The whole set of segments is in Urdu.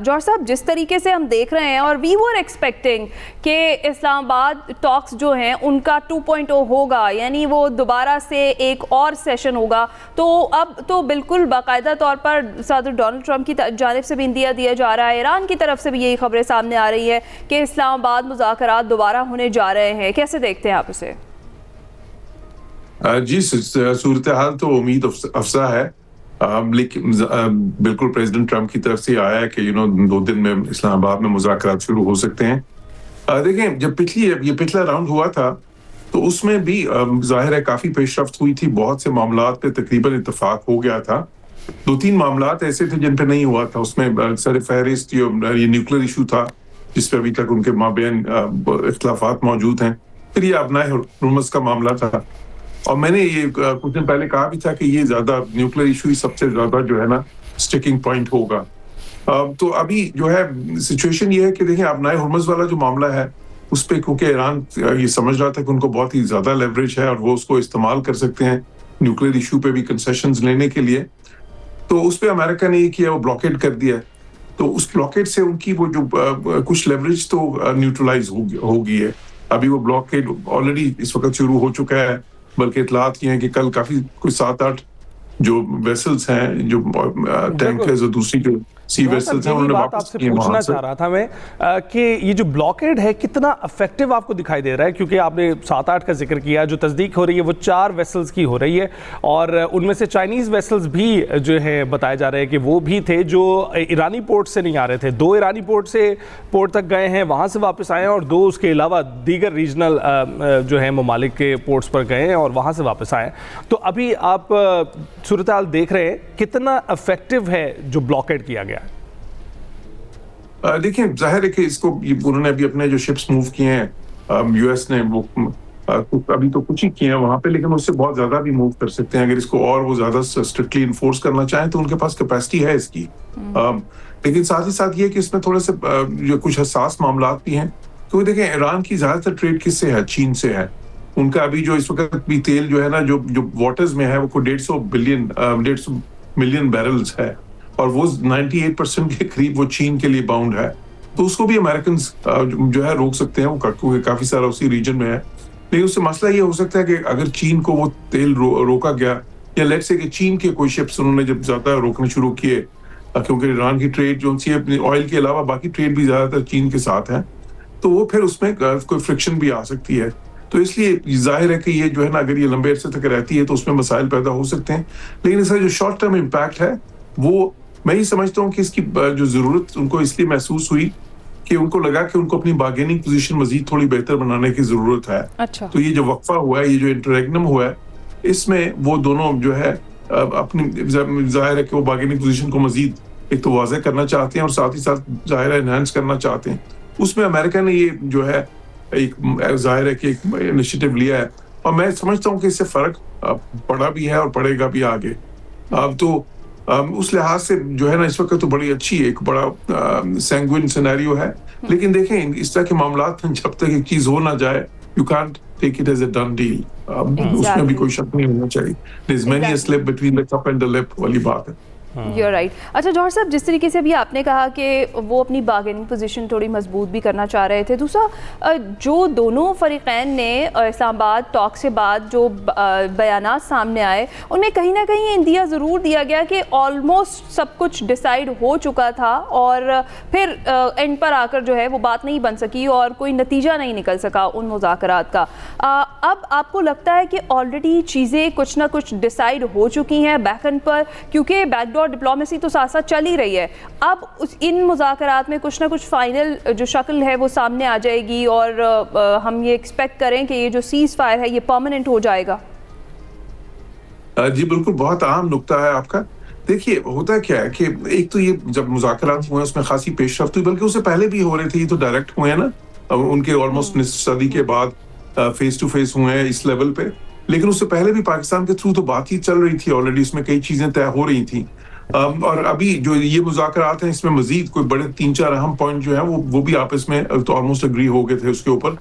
جوہر صاحب جس طریقے سے ہم دیکھ رہے ہیں اور وی ور ایکسپیکٹنگ کہ اسلام آباد ٹاکس جو ہیں ان کا 2.0 ہوگا، یعنی وہ دوبارہ سے ایک اور سیشن ہوگا، تو اب تو بالکل باقاعدہ طور پر صدر ڈونلڈ ٹرمپ کی جانب سے بھی اندیا دیا جا رہا ہے، ایران کی طرف سے بھی یہی خبریں سامنے آ رہی ہیں کہ اسلام آباد مذاکرات دوبارہ ہونے جا رہے ہیں. کیسے دیکھتے ہیں آپ اسے؟ جی صورتحال تو امید افزا ہے، لیکن بالکل پریزیڈنٹ ٹرمپ کی طرف سے آیا ہے کہ 2 دن میں اسلام آباد میں مذاکرات شروع ہو سکتے ہیں. دیکھیں جب پچھلا راؤنڈ ہوا تھا تو اس میں بھی ظاہر ہے کافی پیش رفت ہوئی تھی، بہت سے معاملات پہ تقریباً اتفاق ہو گیا تھا. 2-3 معاملات ایسے تھے جن پہ نہیں ہوا تھا. اس میں سر فہرست یہ نیوکلیر ایشو تھا جس پہ ابھی تک ان کے مابین اختلافات موجود ہیں. پھر یہ ابنائے ہرمز کا معاملہ تھا، اور میں نے یہ کچھ دن پہلے کہا بھی تھا کہ یہ زیادہ نیوکلیر ایشو ہی سب سے زیادہ جو ہے نا سٹیکنگ پوائنٹ ہوگا. تو ابھی جو ہے سچویشن یہ ہے کہ دیکھیں ابنائے ہرمز والا جو معاملہ ہے اس پہ کیونکہ ایران یہ سمجھ رہا تھا کہ ان کو بہت ہی زیادہ لیوریج ہے اور وہ اس کو استعمال کر سکتے ہیں نیوکلیر ایشو پہ بھی کنسیشنز لینے کے لیے، تو اس پہ امریکہ نے یہ کیا، وہ بلاکیڈ کر دیا. تو اس بلاکیڈ سے ان کی وہ جو کچھ لیوریج تو نیوٹرلائز ہو گئی ہے. ابھی وہ بلاکیڈ آلریڈی اس وقت شروع ہو چکا ہے، بلکہ اطلاعات یہ ہیں کہ کل کافی کچھ 7-8 جو ویسلز ہیں، جو ٹینکرز اور دوسری جو سی ویسلز ہیں، انہوں نے واپس کیے وہاں سے. پوچھنا چاہ رہا تھا میں کہ یہ جو بلاکیڈ ہے کتنا افیکٹو آپ کو دکھائی دے رہا ہے، کیونکہ آپ نے 7-8 کا ذکر کیا، جو تصدیق ہو رہی ہے وہ 4 ویسلز کی ہو رہی ہے، اور ان میں سے چائنیز ویسلز بھی جو ہے بتائے جا رہے ہیں کہ وہ بھی تھے جو ایرانی پورٹ سے نہیں آ رہے تھے. 2 ایرانی پورٹ تک گئے ہیں، وہاں سے واپس آئے ہیں، اور 2 اس کے علاوہ دیگر ریجنل جو ہیں ممالک کے پورٹس پر گئے ہیں اور وہاں سے واپس آئے ہیں. تو ابھی آپ صورتحال دیکھ رہے ہیں کتنا افیکٹو ہے جو بلاکیڈ کیا گیا ہے؟ دیکھیں ظاہر ہے کہ اس کو انہوں نے ابھی اپنے جو شپس موو کیے ہیں یو ایس نے، وہ ابھی تو کچھ ہی کیے ہیں وہاں پہ، لیکن اس سے بہت زیادہ بھی موو کر سکتے ہیں اگر اس کو اور وہ زیادہ اسٹرکٹلی انفورس کرنا چاہیں تو ان کے پاس کیپیسٹی ہے اس کی. لیکن ساتھ ہی ساتھ یہ کہ اس میں تھوڑے سے جو کچھ حساس معاملات بھی ہیں. کیونکہ دیکھیں ایران کی زیادہ تر ٹریڈ کس سے ہے؟ چین سے ہے. ان کا ابھی جو اس وقت بھی تیل جو ہے نا جو واٹرز میں ہے وہ 150 ملین بیرلز ہے، اور وہ 98% کے قریب وہ چین کے لیے باؤنڈ ہے. تو اس کو بھی امریکنز جو ہے روک سکتے ہیں، وہ کافی سارا اسی ریجن میں ہے. لیکن اس سے مسئلہ یہ ہو سکتا ہے کہ اگر چین کو وہ تیل روکا گیا، یا لیٹ سے کہ چین کے کوئی شپس انہوں نے جب زیادہ روکنے شروع کیے، کیونکہ ایران کی ٹریڈ جو سی اپنی آئل کے علاوہ باقی ٹریڈ بھی زیادہ تر چین کے ساتھ ہے، تو وہ پھر اس میں کوئی فرکشن بھی آ سکتی ہے. تو اس لیے ظاہر ہے کہ یہ جو ہے نا اگر یہ لمبے عرصے تک رہتی ہے تو اس میں مسائل پیدا ہو سکتے ہیں. لیکن اس کا جو شارٹ ٹرم امپیکٹ ہے وہ میں یہ سمجھتا ہوں کہ اس کی جو ضرورت ان کو اس لیے محسوس ہوئی کہ ان کو لگا کہ ان کو اپنی بارگیننگ پوزیشن مزید تھوڑی بہتر بنانے کی ضرورت ہے. تو یہ جو وقفہ ہوا ہے، یہ جو انٹریگنم ہوا ہے، اس میں وہ دونوں جو ہے اپنی ظاہر ہے کہ وہ بارگیننگ پوزیشن کو مزید ایک تو واضح کرنا چاہتے ہیں اور ساتھ ہی ساتھ ظاہر ہے انہینس کرنا چاہتے ہیں. اس میں امریکہ نے یہ جو ہے ایک ظاہر ہے کہ ایک انیشیٹو لیا ہے، اور میں سمجھتا ہوں کہ اس سے فرق پڑا بھی ہے اور پڑے گا بھی آگے. اب تو اس لحاظ سے جو ہے نا اس وقت تو بڑی اچھی ایک بڑا سینگوئن سینیریو ہے. لیکن دیکھیں اس طرح کے معاملات جب تک ایک چیز ہو نہ جائے، you can't take it as a done deal. اس میں بھی کوئی شک نہیں ہونا چاہیے. There is many a slip between the cup and the lip والی بات ہے. You're right. اچھا جوہر صاحب، جس طریقے سے بھی آپ نے کہا کہ وہ اپنی بارگیننگ پوزیشن تھوڑی مضبوط بھی کرنا چاہ رہے تھے، دوسرا جو دونوں فریقین نے اسلام آباد ٹاک سے بعد جو بیانات سامنے آئے ان میں کہیں نہ کہیں اندیا ضرور دیا گیا کہ آلموسٹ سب کچھ ڈیسائیڈ ہو چکا تھا، اور پھر اینڈ پر آ کر جو ہے وہ بات نہیں بن سکی اور کوئی نتیجہ نہیں نکل سکا ان مذاکرات کا. اب آپ کو لگتا ہے کہ آلریڈی چیزیں کچھ نہ کچھ ڈیسائیڈ ہو چکی ہیں بیک اینڈ پر، کیونکہ بیک ڈور ڈپلومیسی تو ساتھ ساتھ چل ہی رہی ہے، اب ان مذاکرات میں کچھ نہ کچھ فائنل جو شکل ہے وہ سامنے آ جائے گی اور ہم یہ ایکسپیکٹ کریں کہ یہ جو سیز فائر ہے یہ پرماننٹ ہو جائے گا؟ جی بالکل، بہت اہم نقطہ ہے آپ کا. دیکھیے ہوتا کیا ہے کہ ایک تو یہ جب مذاکرات ہوئے اس میں خاصی پیش رفت ہوئی، بلکہ اس سے پہلے بھی ہو رہے تھے، یہ تو ڈائریکٹ ہوئے ہیں نا ان کے آلموسٹ نصف صدی کے بعد فیس ٹو فیس ہوئے ہیں اس لیول پہ. لیکن اس سے پہلے بھی پاکستان کے تھرو تو بات ہی چل رہی تھی آلریڈی، اس میں کئی چیزیں طے ہو رہی تھیں. اور ابھی جو یہ مذاکرات ہیں اس میں مزید کوئی بڑے 3-4 اہم پوائنٹ جو ہیں وہ بھی آپس میں تو آلموسٹ اگری ہو گئے تھے اس کے اوپر.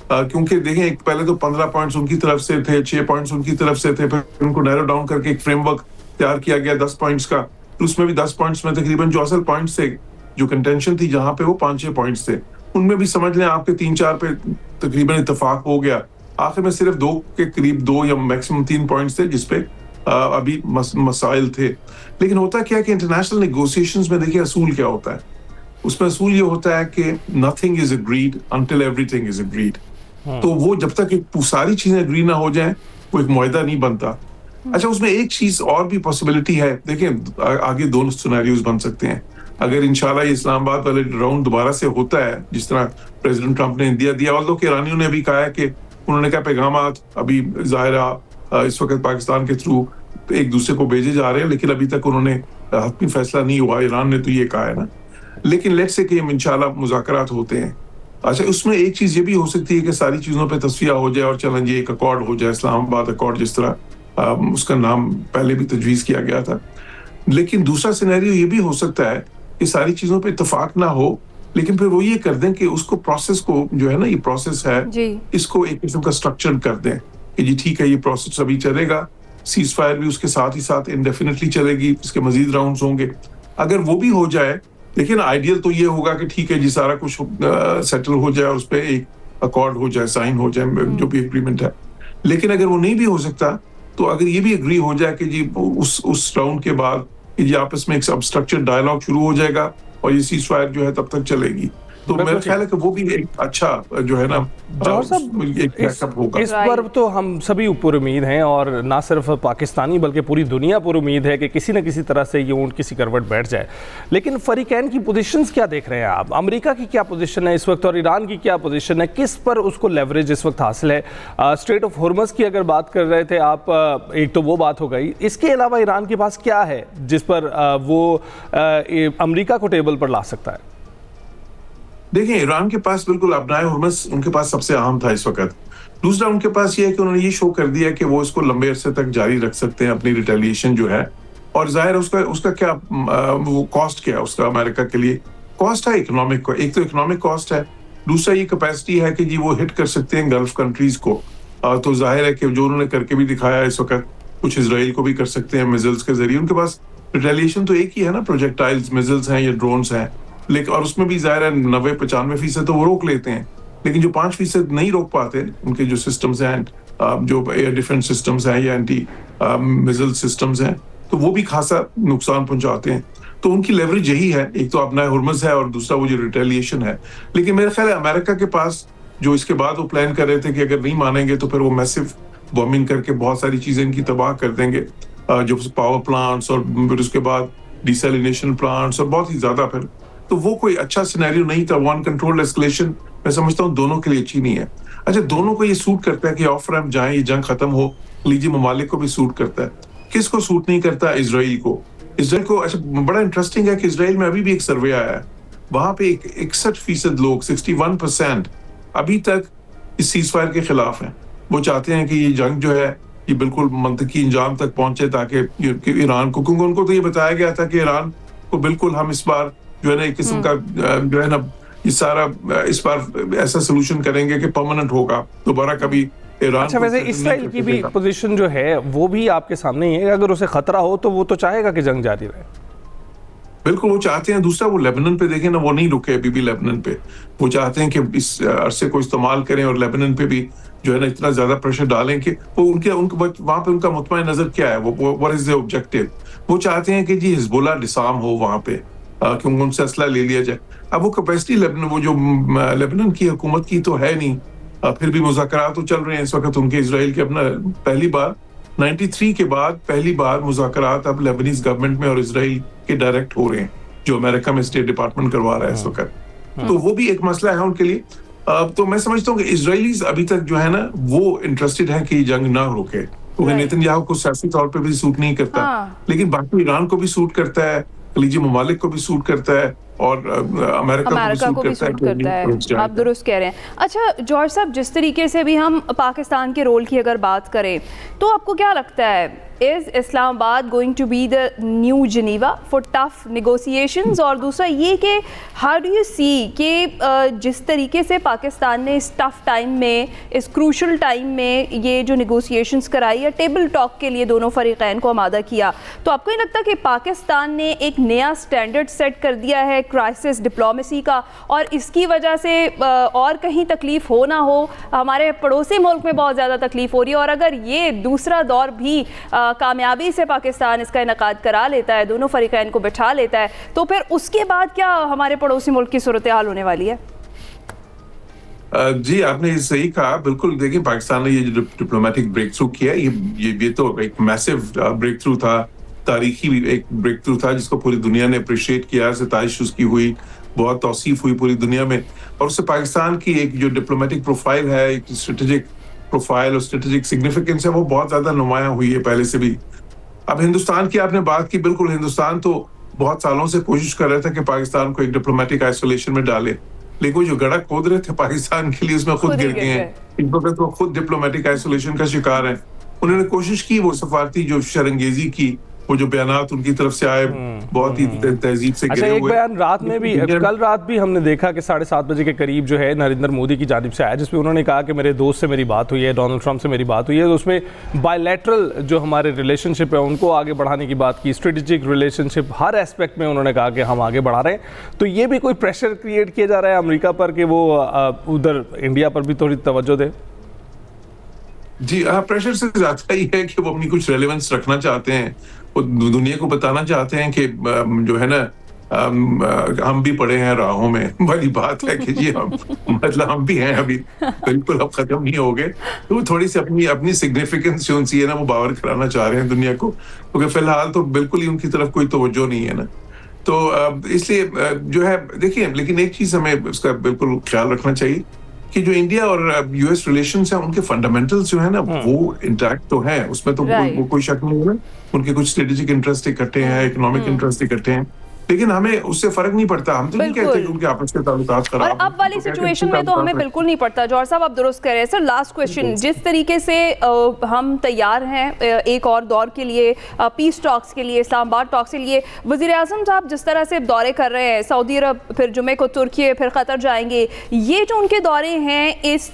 کیونکہ دیکھیں ایک پہلے تو 15 پوائنٹس ان کی طرف سے تھے، 6 پوائنٹس ان کی طرف سے تھے، پھر ان کو نیرو ڈاؤن کر کے ایک فریم ورک تیار کیا گیا 10 پوائنٹس کا. اس میں بھی 10 پوائنٹس میں تقریباً جو اصل پوائنٹس تھے جو کنٹینشن تھی جہاں پہ وہ 5-6 پوائنٹس تھے, ان میں بھی سمجھ لیں آپ کے 3-4 پہ تقریباً اتفاق ہو گیا. آخر میں صرف 2 کے قریب 2 یا میکسیمم 3 پوائنٹس تھے جس پہ ابھی مسائل تھے. لیکن ہوتا کیا کہ انٹرنیشنل نیگوسیشنز میں دیکھیے اصول کیا ہوتا ہے, اس میں اصول یہ ہوتا ہے کہ nothing is agreed until everything is agreed. تو وہ جب تک ساری چیزیں اگری نہ ہو جائیں وہ ایک معاہدہ نہیں بنتا. اچھا اس میں ایک چیز اور بھی پاسبلٹی ہے, دیکھیں آگے 2 سینیریوز بن سکتے ہیں. اگر انشاءاللہ یہ اسلام آباد والے راؤنڈ دوبارہ سے ہوتا ہے جس طرح پریزیڈنٹ ٹرمپ نے دیا, although کہ ایرانیوں نے ابھی کہا ہے کہ انہوں نے کہا پیغامات ابھی ظاہرہ اس وقت پاکستان کے تھرو ایک دوسرے کو بھیجے جا رہے ہیں, لیکن ابھی تک انہوں نے حتمی فیصلہ نہیں ہوا. ایران نے تو یہ کہا ہے نا, لیکن لیٹس سے کہ انشاءاللہ مذاکرات ہوتے ہیں. اچھا اس میں ایک چیز یہ بھی ہو سکتی ہے کہ ساری چیزوں پہ تصفیہ ہو جائے اور چلیں جی ایک اکارڈ ہو جائے, اسلام آباد اکارڈ جس طرح اس کا نام پہلے بھی تجویز کیا گیا تھا. لیکن دوسرا سینیریو یہ بھی ہو سکتا ہے کہ ساری چیزوں پہ اتفاق نہ ہو, لیکن پھر وہ یہ کر دیں کہ اس کو پروسیس کو جو ہے نا یہ پروسیس ہے اس کو ایک قسم کا اسٹرکچر کر دیں کہ جی ٹھیک ہے یہ پروسیس ابھی چلے گا, سیز فائر بھی اس کے ساتھ ہی ساتھ انڈیفینیٹلی چلے گی, اس کے مزید راؤنڈز ہوں گے. اگر وہ بھی ہو جائے, لیکن آئیڈیل تو یہ ہوگا کہ ٹھیک ہے جی سارا کچھ سیٹل ہو جائے, اس پہ ایک اکارڈ ہو جائے, سائن ہو جائے جو بھی اگریمنٹ ہے. لیکن اگر وہ نہیں بھی ہو سکتا تو اگر یہ بھی اگری ہو جائے کہ جی اس راؤنڈ کے بعد یہ آپس میں ایک سب اسٹرکچر ڈائلاگ شروع ہو جائے گا اور یہ سیز فائر جو ہے تب تک چلے گی, تو میرا خیال ہے کہ وہ بھی ایک اچھا جو ہے نا ایک بیک اپ ہوگا. اس پر تو ہم سبھی پر امید ہیں, اور نہ صرف پاکستانی بلکہ پوری دنیا پر امید ہے کہ کسی نہ کسی طرح سے یہ اونٹ کسی کروٹ بیٹھ جائے. لیکن فریقین کی پوزیشنز کیا دیکھ رہے ہیں آپ؟ امریکہ کی کیا پوزیشن ہے اس وقت اور ایران کی کیا پوزیشن ہے, کس پر اس کو لیوریج اس وقت حاصل ہے؟ اسٹریٹ آف ہرمز کی اگر بات کر رہے تھے آپ, ایک تو وہ بات ہو گئی, اس کے علاوہ ایران کے پاس کیا ہے جس پر وہ امریکہ کو ٹیبل پر لا سکتا ہے؟ دیکھیں ایران کے پاس بالکل ابنائے ہرمز ان کے پاس سب سے اہم تھا اس وقت. دوسرا ان کے پاس یہ ہے کہ انہوں نے یہ شو کر دیا کہ وہ اس کو لمبے عرصے تک جاری رکھ سکتے ہیں اپنی ریٹیلیشن جو ہے, اور ظاہر اس کا کیا وہ کاسٹ کیا ہے اس کا امریکہ کے لیے کاسٹ ہے اکنامک کو, ایک تو اکنامک کاسٹ ہے, دوسرا یہ کیپیسٹی ہے کہ جی وہ ہٹ کر سکتے ہیں گلف کنٹریز کو. تو ظاہر ہے کہ جو انہوں نے کر کے بھی دکھایا اس وقت, کچھ اسرائیل کو بھی کر سکتے ہیں میزلز کے ذریعے. ان کے پاس ریٹیلیشن تو ایک ہی ہے نا, پروجیکٹائلز میزلز ہیں یا ڈرونز ہیں, لیکن اور اس میں بھی ظاہر ہے 90-95% تو وہ روک لیتے ہیں, لیکن جو 5% نہیں روک پاتے ان کے جو سسٹمز ہیں, جو ایئر ڈیفنس سسٹمز ہیں یا اینٹی میزل سسٹمز ہیں, تو وہ بھی خاصا نقصان پہنچاتے ہیں. تو ان کی لیوریج یہی ہے, ایک تو اپنا ہرمز ہے اور دوسرا وہ جو ریٹیلیشن ہے. لیکن میرا خیال ہے امریکہ کے پاس جو اس کے بعد وہ پلان کر رہے تھے کہ اگر نہیں مانیں گے تو پھر وہ میسو بومنگ کر کے بہت ساری چیزیں ان کی تباہ کر دیں گے, جو پاور پلانٹس اور پھر اس کے بعد ڈیسیلینیشن پلانٹس اور بہت ہی زیادہ. پھر تو وہ کوئی اچھا سینیریو نہیں تھا. وان کنٹرول ایسکلیشن میں سمجھتا ہوں دونوں کے لیے اچھی نہیں ہے. اچھا دونوں کو یہ سوٹ کرتا ہے کہ آف ریمپ جائیں, یہ جنگ ختم ہو, خلیجی ممالک کو بھی سوٹ کرتا ہے. کس کو سوٹ نہیں کرتا؟ اسرائیل کو. اسرائیل کو اچھا بڑا انٹرسٹنگ ہے کہ اسرائیل میں ابھی بھی ایک سروے آیا ہے, وہاں پہ 61% لوگ 61% ابھی تک اس سیز فائر کے خلاف ہیں. وہ چاہتے ہیں کہ یہ جنگ جو ہے یہ بالکل منطقی انجام تک پہنچے تاکہ ایران کو, کیونکہ ان کو تو یہ بتایا گیا تھا کہ ایران کو بالکل ہم اس بار جو ہے نا ایک قسم کا جو ہے نا یہ سارا اس بار ایسا سولوشن کریں گے کہ پرماننٹ ہوگا, دوبارہ کبھی ایران. اچھا ویسے اسرائیل کی بھی پوزیشن جو ہے وہ بھی آپ کے سامنے ہی ہے, اگر اسے خطرہ ہو تو وہ تو چاہے گا کہ جنگ جاری رہے. بالکل وہ چاہتے ہیں. دوسرا وہ لیبنن پہ دیکھیں نا, وہ نہیں رکے ابھی بھی لیبنن پہ. وہ چاہتے ہیں کہ اس عرصے کو استعمال کریں اور لیبنن پہ بھی جو ہے نا اتنا زیادہ پریشر ڈالیں کہ وہ وہاں پہ ان کا مطمئن نظر کیا ہے, what is the objective. وہ چاہتے ہیں کہ جی حزب اللہ ڈسارم ہو وہاں پہ, کیونکہ ان سے اسلحہ لے لیا جائے. اب وہ کیپیسٹی لیبنن, وہ جو لیبنن کی حکومت کی تو ہے نہیں, پھر بھی مذاکرات تو چل رہے ہیں اس وقت ان کے اسرائیل کے. اپنا پہلی بار 93 کے بعد پہلی بار مذاکرات اب لیبنیز گورنمنٹ میں اور اسرائیل کے ڈائریکٹ ہو رہے ہیں, جو امریکہ میں اسٹیٹ ڈپارٹمنٹ کروا رہا ہے اس وقت. تو وہ بھی ایک مسئلہ ہے ان کے لیے. تو میں سمجھتا ہوں کہ اسرائیلیز ابھی تک جو ہے نا وہ انٹرسٹڈ ہیں کہ یہ جنگ نہ روکے, کیونکہ نیتن یاہو کو سیاسی طور پہ بھی سوٹ نہیں کرتا, لیکن باقی ایران کو بھی سوٹ کرتا ہے, خلیجی ممالک کو بھی سوٹ کرتا ہے, اور امریکہ کو بھی سوٹ کرتا ہے. آپ درست کہہ رہے ہیں. اچھا جوہر صاحب, جس طریقے سے بھی ہم پاکستان کے رول کی اگر بات کریں تو آپ کو کیا لگتا ہے, is Islam Abad going to be the new Geneva for tough negotiations? اور دوسرا یہ کہ how do you see کہ جس طریقے سے پاکستان نے اس ٹف ٹائم میں, اس کروشل ٹائم میں یہ جو نیگوسیشنز کرائی یا ٹیبل ٹاک کے لیے دونوں فریقین کو آمادہ کیا, تو آپ کو یہ لگتا ہے کہ پاکستان نے ایک نیا سٹینڈرڈ سیٹ کر دیا ہے کرائسس ڈپلومیسی کا, اور اس کی وجہ سے اور کہیں تکلیف ہو نہ ہو, ہمارے پڑوسی ملک میں بہت زیادہ تکلیف ہو رہی ہے, اور اگر یہ دوسرا دور بھی کامیابی سے پاکستان اس کا انعقاد کرا لیتا ہے, دونوں فریقین کو بٹھا لیتا ہے, تو پھر اس کے بعد کیا ہمارے پڑوسی ملک کی صورتحال ہونے والی ہے؟ جی آپ نے صحیح کہا, بالکل. دیکھیں پاکستان نے یہ جو ڈپلومیٹک بریک تھرو کیا, یہ تو ایک میسو بریک تھرو تھا, تاریخی ایک بریک تھرو تھا جس کو پوری دنیا نے اپریشیٹ کیا, ستائش اس کی ہوئی, بہت توصیف ہوئی پوری دنیا میں, اور اس سے پاکستان کی ایک جو ڈپلومیٹک پروفائل ہے, ایک اسٹریٹجک پروفائل اور اسٹریٹجک سگنیفیکینس ہے, وہ بہت زیادہ نمایاں ہوئی ہے پہلے سے بھی. اب ہندوستان کی آپ نے بات کی, بالکل ہندوستان تو بہت سالوں سے کوشش کر رہا تھا کہ پاکستان کو ایک ڈپلومیٹک آئسولیشن میں ڈالے, لیکن وہ جو گڑھا کھود رہے تھے پاکستان کے لیے اس میں خود گر گئے ہیں. ان وقت وہ خود ڈپلومیٹک آئسولیشن کا شکار ہیں. انہوں نے کوشش کی, وہ سفارتی جو شرنگیزی کی, وہ جو بیانات ان کی طرف سے آئے بہت ہی تہذیب سے اچھا, گرے ایک ہوئے. بیان رات میں بھی, کل رات بھی ہم نے دیکھا کہ 7:30 بجے کے قریب جو ہے نریندر مودی کی جانب سے آیا, جس میں انہوں نے کہا کہ میرے دوست سے میری بات ہوئی ہے, ڈونلڈ ٹرمپ سے میری بات ہوئی ہے, تو اس میں بائی لیٹرل جو ہمارے ریلیشن شپ ہے ان کو آگے بڑھانے کی بات کی, اسٹریٹجک ریلیشن شپ ہر اسپیکٹ میں انہوں نے کہا کہ ہم آگے بڑھا رہے ہیں. تو یہ بھی کوئی پریشر کریٹ کیا جا رہا ہے امریکہ پر کہ وہ ادھر انڈیا پر بھی تھوڑی توجہ دے؟ جی ہاں, پریشر سے زیادہ ہی ہے کہ وہ اپنی کچھ ریلیونس رکھنا چاہتے ہیں, وہ دنیا کو بتانا چاہتے ہیں کہ جو ہے نا ہم بھی پڑے ہیں راہوں میں. بڑی بات ہے کہ جی مطلب ہم بھی ہیں, ابھی بالکل اب ختم نہیں ہو گئے. تو وہ تھوڑی سی اپنی سگنیفیکینس جو سی ہے نا وہ باور کرانا چاہ رہے ہیں دنیا کو, کیونکہ فی الحال تو بالکل ہی ان کی طرف کوئی توجہ نہیں ہے نا. تو اس لیے جو ہے دیکھیے, لیکن ایک چیز ہمیں اس کا بالکل خیال رکھنا چاہیے کہ جو انڈیا اور یو ایس ریلیشنز ہیں ان کے فنڈامنٹلز جو ہیں نا وہ انٹیکٹ تو ہیں, اس میں تو کوئی شک نہیں ہے. ان کے کچھ اسٹریٹجک انٹرسٹ اکٹھے ہیں, اکنامک انٹرسٹ اکٹھے ہیں, لیکن ہمیں اس سے فرق نہیں پڑتا. ہم تو نہیں کہتے کہ ان کے آپس کے تعلقات خراب, اور اب والی سچویشن میں تو ہمیں بالکل نہیں پڑتا. جوہر صاحب آپ درست کہہ رہے ہیں. سر لاسٹ کویسچن, جس طریقے سے ہم تیار ہیں ایک اور دور کے لیے, پیس ٹاکس کے لیے, اسلام آباد ٹاکس کے لیے, وزیر اعظم صاحب جس طرح سے دورے کر رہے ہیں, سعودی عرب, پھر جمعے کو ترکی, پھر قطر جائیں گے, یہ جو ان کے دورے ہیں اس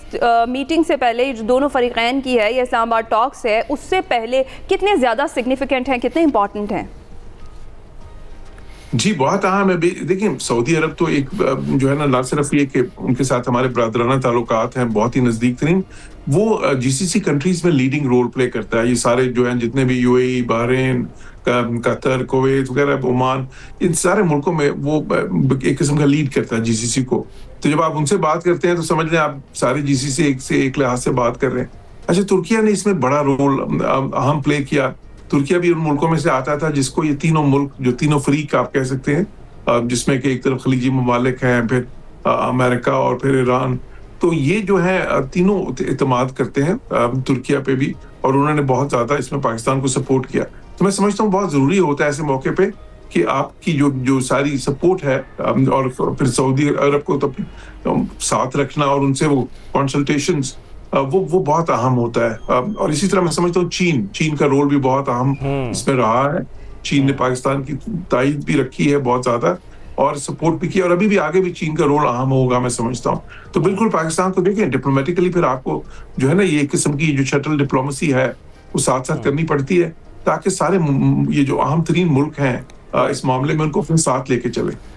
میٹنگ سے پہلے جو دونوں فریقین کی ہے, یہ اسلام آباد ٹاکس ہے, اس سے پہلے کتنے زیادہ سگنیفیکنٹ ہیں, کتنے امپورٹنٹ ہیں؟ جی بہت اہم ہے. دیکھیں سعودی عرب تو ایک جو ہے نا, نہ صرف یہ کہ ان کے ساتھ ہمارے برادرانہ تعلقات ہیں بہت ہی نزدیک ترین, وہ جی سی سی کنٹریز میں لیڈنگ رول پلے کرتا ہے. یہ سارے جو ہیں جتنے بھی you a E, Bahrain, Qatar, Kuwait وغیرہ, عمان, ان سارے ملکوں میں وہ ایک قسم کا لیڈ کرتا ہے جی سی سی کو. تو جب آپ ان سے بات کرتے ہیں تو سمجھ لیں آپ سارے جی سی سی ایک لحاظ سے بات کر رہے ہیں. اچھا, ترکیہ نے اس میں بڑا رول اہم پلے کیا. ترکیہ بھی ان ملکوں میں سے آتا تھا جس کو یہ تینوں ملک, جو تینوں فریق آپ کہہ سکتے ہیں, جس میں کہ ایک طرف خلیجی ممالک ہیں, پھر امریکہ اور پھر ایران, تو یہ جو ہے تینوں اعتماد کرتے ہیں ترکیہ پہ بھی, اور انہوں نے بہت زیادہ اس میں پاکستان کو سپورٹ کیا. تو میں سمجھتا ہوں بہت ضروری ہوتا ہے ایسے موقع پہ کہ آپ کی جو ساری سپورٹ ہے, اور پھر سعودی عرب کو تو ساتھ رکھنا اور ان سے وہ کنسلٹیشنز, وہ بہت اہم ہوتا ہے. اور اسی طرح میں سمجھتا ہوں چین کا رول بھی بہت اہم اس میں رہا ہے. چین نے پاکستان کی تائید بھی رکھی ہے بہت زیادہ, اور سپورٹ بھی کیا, اور ابھی بھی آگے بھی چین کا رول اہم ہوگا میں سمجھتا ہوں. تو بالکل پاکستان کو دیکھیں ڈپلومیٹکلی پھر آپ کو جو ہے نا یہ ایک قسم کی جو شٹل ڈپلومیسی ہے وہ ساتھ ساتھ کرنی پڑتی ہے, تاکہ سارے یہ جو اہم ترین ملک ہیں اس معاملے میں ان کو پھر ساتھ لے کے چلیں.